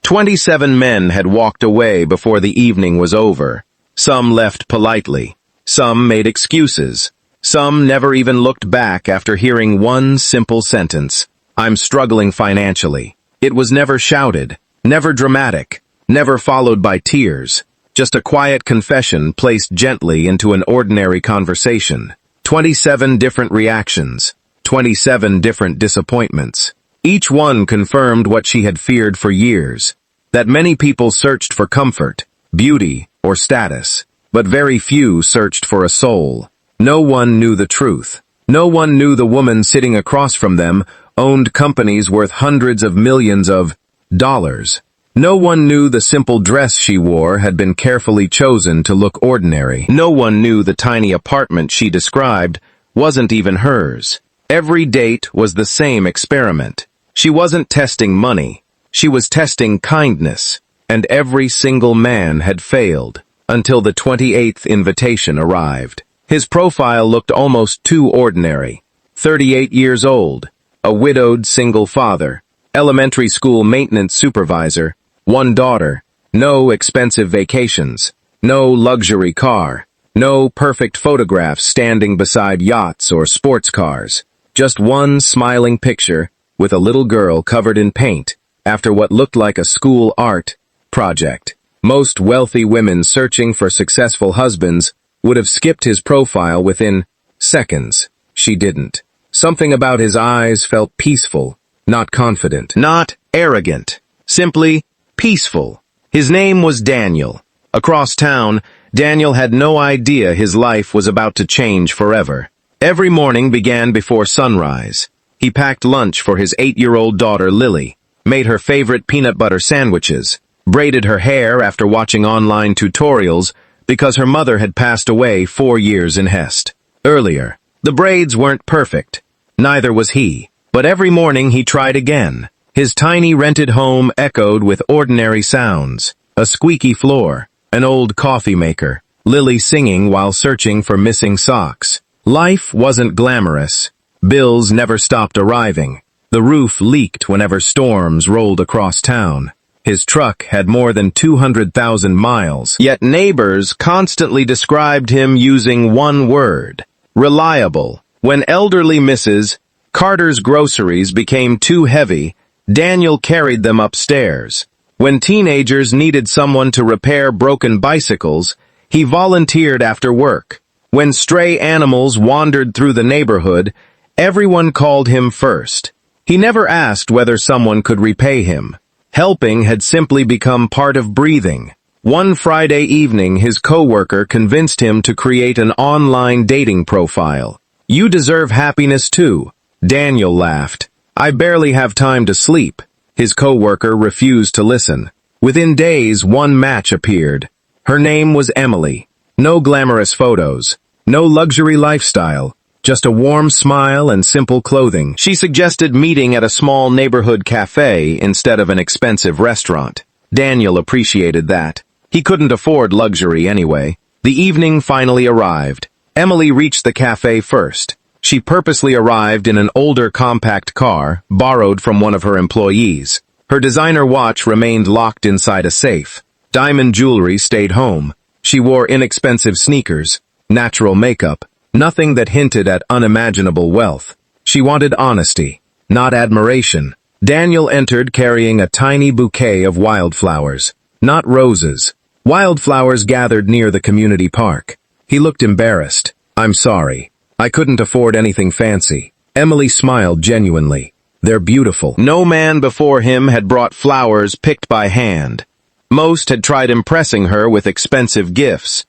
27 men had walked away before the evening was over. Some left politely. Some made excuses. Some never even looked back after hearing one simple sentence: "I'm struggling financially." It was never shouted, never dramatic, never followed by tears. Just a quiet confession placed gently into an ordinary conversation. 27 different reactions. 27 different disappointments. Each one confirmed what she had feared for years, that many people searched for comfort, beauty, or status, but very few searched for a soul. No one knew the truth. No one knew the woman sitting across from them owned companies worth hundreds of millions of dollars. No one knew the simple dress she wore had been carefully chosen to look ordinary. No one knew the tiny apartment she described wasn't even hers. Every date was the same experiment. She wasn't testing money. She was testing kindness. And every single man had failed until the 28th invitation arrived. His profile looked almost too ordinary. 38 years old, a widowed single father, elementary school maintenance supervisor, one daughter, no expensive vacations, no luxury car, no perfect photographs standing beside yachts or sports cars, just one smiling picture with a little girl covered in paint after what looked like a school art project. Most wealthy women searching for successful husbands would have skipped his profile within seconds. She didn't. Something about his eyes felt peaceful, not confident, not arrogant, simply peaceful. His name was Daniel. Across town, Daniel had no idea his life was about to change forever. Every morning began before sunrise. He packed lunch for his 8-year-old daughter Lily, made her favorite peanut butter sandwiches, braided her hair after watching online tutorials because her mother had passed away 4 years in Hest. Earlier, the braids weren't perfect. Neither was he. But every morning he tried again. His tiny rented home echoed with ordinary sounds. A squeaky floor, an old coffee maker, Lily singing while searching for missing socks. Life wasn't glamorous. Bills never stopped arriving. The roof leaked whenever storms rolled across town. His truck had more than 200,000 miles, yet neighbors constantly described him using one word: reliable. When elderly Mrs. Carter's groceries became too heavy, Daniel carried them upstairs. When teenagers needed someone to repair broken bicycles, he volunteered after work. When stray animals wandered through the neighborhood, everyone called him first. He never asked whether someone could repay him. Helping had simply become part of breathing. One Friday evening, his coworker convinced him to create an online dating profile. "You deserve happiness too." Daniel laughed. "I barely have time to sleep." His coworker refused to listen. Within days, one match appeared. Her name was Emily. No glamorous photos, no luxury lifestyle, just a warm smile and simple clothing. She suggested meeting at a small neighborhood cafe instead of an expensive restaurant. Daniel appreciated that. He couldn't afford luxury anyway. The evening finally arrived. Emily reached the cafe first. She purposely arrived in an older compact car, borrowed from one of her employees. Her designer watch remained locked inside a safe. Diamond jewelry stayed home. She wore inexpensive sneakers, natural makeup, nothing that hinted at unimaginable wealth. She wanted honesty, not admiration. Daniel entered carrying a tiny bouquet of wildflowers, not roses. Wildflowers gathered near the community park. He looked embarrassed. "I'm sorry. I couldn't afford anything fancy." Emily smiled genuinely. "They're beautiful." No man before him had brought flowers picked by hand. Most had tried impressing her with expensive gifts.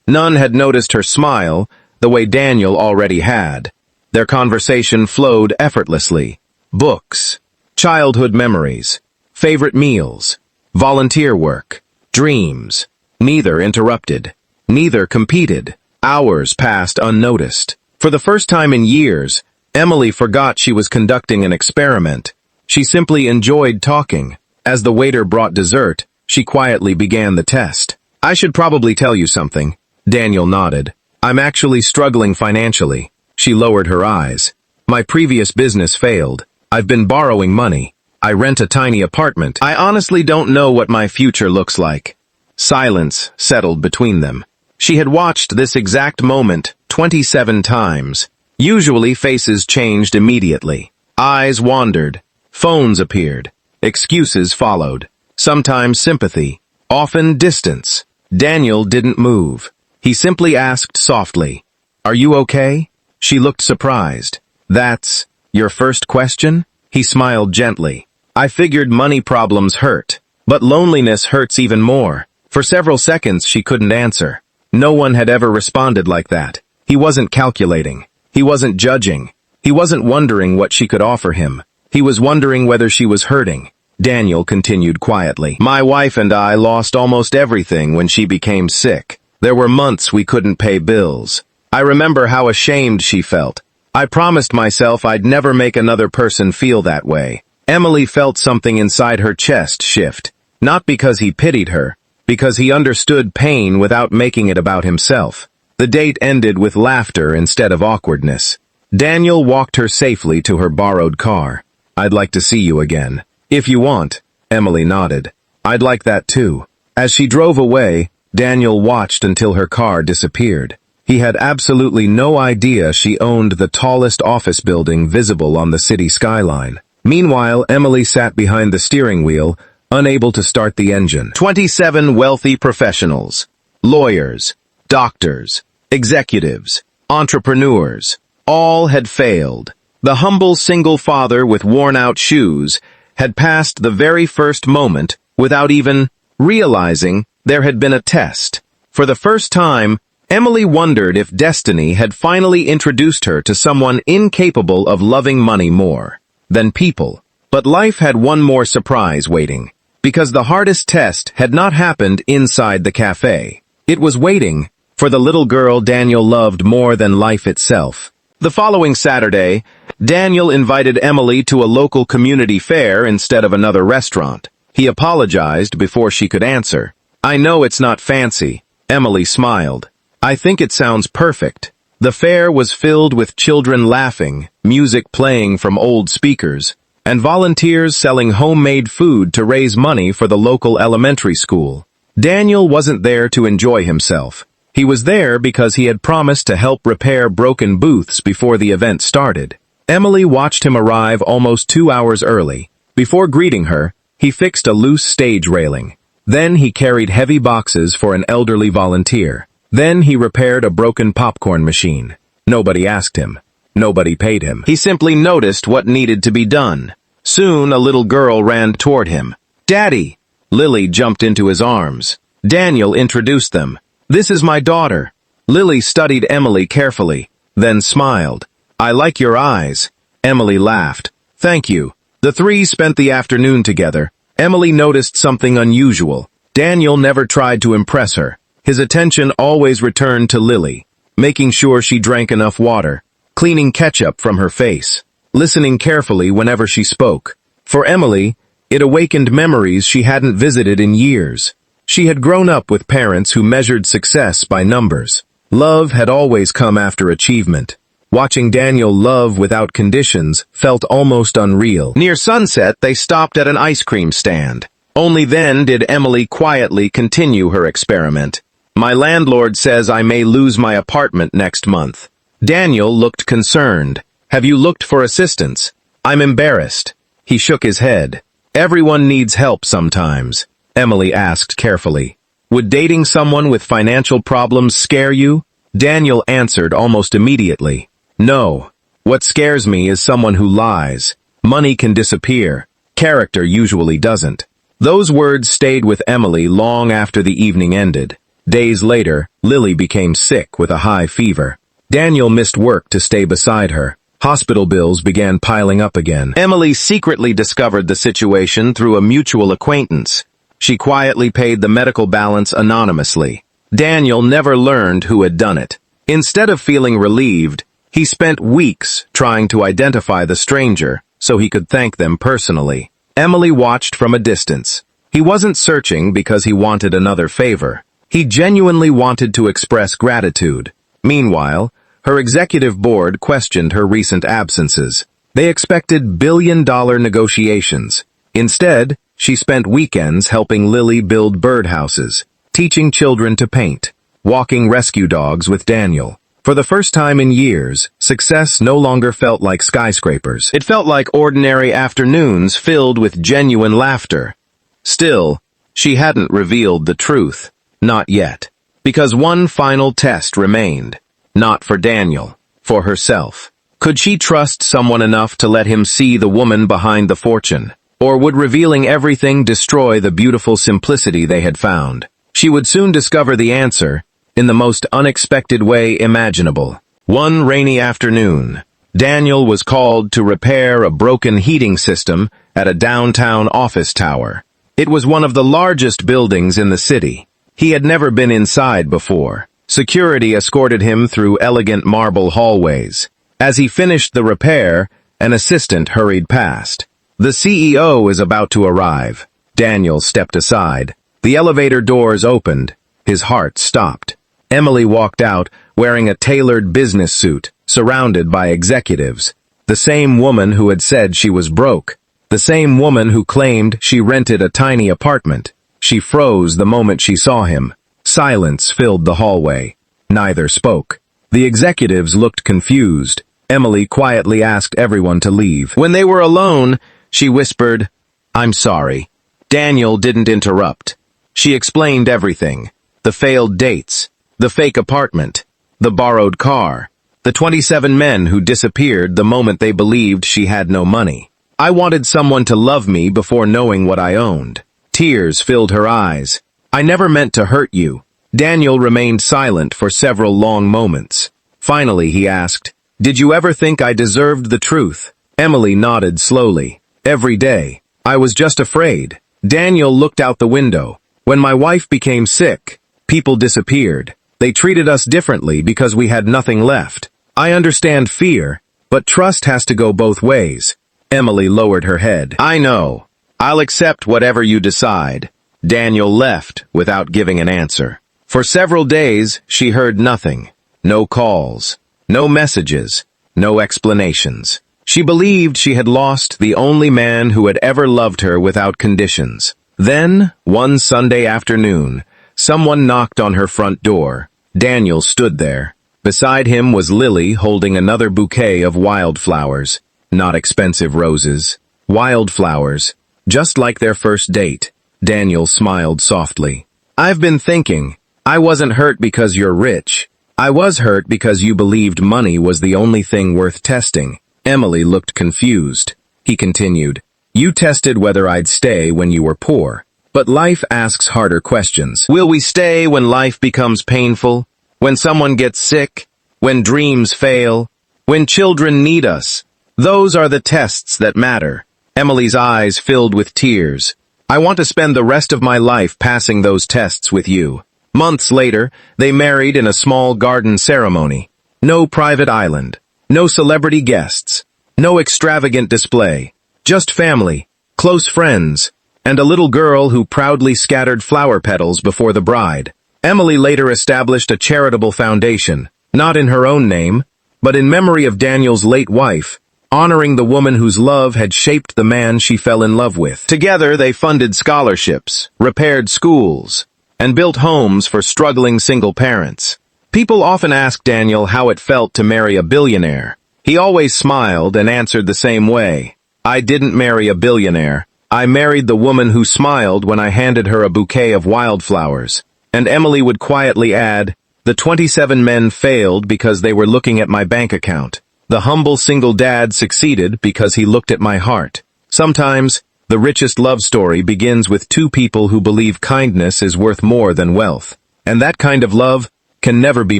None had noticed her smile the way Daniel already had. Their conversation flowed effortlessly. Books, childhood memories, favorite meals, volunteer work, dreams. Neither interrupted. Neither competed. Hours passed unnoticed. For the first time in years, Emily forgot she was conducting an experiment. She simply enjoyed talking. As the waiter brought dessert, she quietly began the test. "I should probably tell you something." Daniel nodded. "I'm actually struggling financially." She lowered her eyes. "My previous business failed. I've been borrowing money. I rent a tiny apartment. I honestly don't know what my future looks like. Silence settled between them. She had watched this exact moment 27 times. Usually faces changed immediately. Eyes wandered. Phones appeared. Excuses followed. Sometimes sympathy. Often distance. Daniel didn't move. He simply asked softly, "Are you okay?" She looked surprised. "That's your first question?" He smiled gently. "I figured money problems hurt, but loneliness hurts even more." For several seconds she couldn't answer. No one had ever responded like that. He wasn't calculating. He wasn't judging. He wasn't wondering what she could offer him. He was wondering whether she was hurting. Daniel continued quietly. "My wife and I lost almost everything when she became sick. There were months we couldn't pay bills. I remember how ashamed she felt. I promised myself I'd never make another person feel that way." Emily felt something inside her chest shift. Not because he pitied her, because he understood pain without making it about himself. The date ended with laughter instead of awkwardness. Daniel walked her safely to her borrowed car. "I'd like to see you again." "If you want," Emily nodded. "I'd like that too." As she drove away, Daniel watched until her car disappeared. He had absolutely no idea she owned the tallest office building visible on the city skyline. Meanwhile, Emily sat behind the steering wheel, unable to start the engine. 27 wealthy professionals, lawyers, doctors, executives, entrepreneurs, all had failed. The humble single father with worn-out shoes had passed the very first moment without even realizing there had been a test. For the first time, Emily wondered if destiny had finally introduced her to someone incapable of loving money more than people. But life had one more surprise waiting. Because the hardest test had not happened inside the cafe. It was waiting for the little girl Daniel loved more than life itself. The following Saturday, Daniel invited Emily to a local community fair instead of another restaurant. He apologized before she could answer. "I know it's not fancy," Emily smiled. "I think it sounds perfect." The fair was filled with children laughing, music playing from old speakers, and volunteers selling homemade food to raise money for the local elementary school. Daniel wasn't there to enjoy himself. He was there because he had promised to help repair broken booths before the event started. Emily watched him arrive almost 2 hours early. Before greeting her, he fixed a loose stage railing. Then he carried heavy boxes for an elderly volunteer. Then he repaired a broken popcorn machine. Nobody asked him. Nobody paid him. He simply noticed what needed to be done. Soon a little girl ran toward him. "Daddy!" Lily jumped into his arms. Daniel introduced them. "This is my daughter." Lily studied Emily carefully, then smiled. "I like your eyes." Emily laughed. "Thank you." The three spent the afternoon together. Emily noticed something unusual. Daniel never tried to impress her. His attention always returned to Lily, making sure she drank enough water, cleaning ketchup from her face, listening carefully whenever she spoke. For Emily, it awakened memories she hadn't visited in years. She had grown up with parents who measured success by numbers. Love had always come after achievement. Watching Daniel love without conditions felt almost unreal. Near sunset, they stopped at an ice cream stand. Only then did Emily quietly continue her experiment. "My landlord says I may lose my apartment next month." Daniel looked concerned. "Have you looked for assistance?" "I'm embarrassed." He shook his head. "Everyone needs help sometimes," Emily asked carefully. "Would dating someone with financial problems scare you?" Daniel answered almost immediately. "No. What scares me is someone who lies. Money can disappear. Character usually doesn't." Those words stayed with Emily long after the evening ended. Days later, Lily became sick with a high fever. Daniel missed work to stay beside her. Hospital bills began piling up again. Emily secretly discovered the situation through a mutual acquaintance. She quietly paid the medical balance anonymously. Daniel never learned who had done it. Instead of feeling relieved, he spent weeks trying to identify the stranger so he could thank them personally. Emily watched from a distance. He wasn't searching because he wanted another favor. He genuinely wanted to express gratitude. Meanwhile, her executive board questioned her recent absences. They expected billion-dollar negotiations. Instead, she spent weekends helping Lily build birdhouses, teaching children to paint, walking rescue dogs with Daniel. For the first time in years, success no longer felt like skyscrapers. It felt like ordinary afternoons filled with genuine laughter. Still, she hadn't revealed the truth. Not yet. Because one final test remained. Not for Daniel, for herself. Could she trust someone enough to let him see the woman behind the fortune? Or would revealing everything destroy the beautiful simplicity they had found? She would soon discover the answer, in the most unexpected way imaginable. One rainy afternoon, Daniel was called to repair a broken heating system at a downtown office tower. It was one of the largest buildings in the city. He had never been inside before. Security escorted him through elegant marble hallways. As he finished the repair, an assistant hurried past. The CEO is about to arrive. Daniel stepped aside. The elevator doors opened. His heart stopped. Emily walked out, wearing a tailored business suit, surrounded by executives. The same woman who had said she was broke. The same woman who claimed she rented a tiny apartment. She froze the moment she saw him. Silence filled the hallway. Neither spoke. The executives looked confused. Emily quietly asked everyone to leave. When they were alone, she whispered, "I'm sorry." Daniel didn't interrupt. She explained everything. The failed dates, the fake apartment, the borrowed car, the 27 men who disappeared the moment they believed she had no money. I wanted someone to love me before knowing what I owned. Tears filled her eyes. I never meant to hurt you. Daniel remained silent for several long moments. Finally, he asked, "Did you ever think I deserved the truth?" Emily nodded slowly. "Every day. I was just afraid." Daniel looked out the window. "When my wife became sick, people disappeared. They treated us differently because we had nothing left. I understand fear, but trust has to go both ways." Emily lowered her head. "I know. I'll accept whatever you decide." Daniel left without giving an answer. For several days, she heard nothing. No calls, no messages, no explanations. She believed she had lost the only man who had ever loved her without conditions. Then, one Sunday afternoon, someone knocked on her front door. Daniel stood there. Beside him was Lily holding another bouquet of wildflowers. Not expensive roses. Wildflowers. Just like their first date. Daniel smiled softly. "I've been thinking. I wasn't hurt because you're rich. I was hurt because you believed money was the only thing worth testing." Emily looked confused. He continued, "You tested whether I'd stay when you were poor. But life asks harder questions. Will we stay when life becomes painful? When someone gets sick? When dreams fail? When children need us? Those are the tests that matter." Emily's eyes filled with tears. "I want to spend the rest of my life passing those tests with you." Months later, they married in a small garden ceremony. No private island. No celebrity guests. No extravagant display. Just family, close friends, and a little girl who proudly scattered flower petals before the bride. Emily later established a charitable foundation, not in her own name, but in memory of Daniel's late wife, honoring the woman whose love had shaped the man she fell in love with. Together, they funded scholarships, repaired schools, and built homes for struggling single parents. People often ask Daniel how it felt to marry a billionaire. He always smiled and answered the same way. "I didn't marry a billionaire. I married the woman who smiled when I handed her a bouquet of wildflowers." And Emily would quietly add, "The 27 men failed because they were looking at my bank account. The humble single dad succeeded because he looked at my heart." Sometimes, the richest love story begins with two people who believe kindness is worth more than wealth. And that kind of love can never be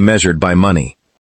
measured by money.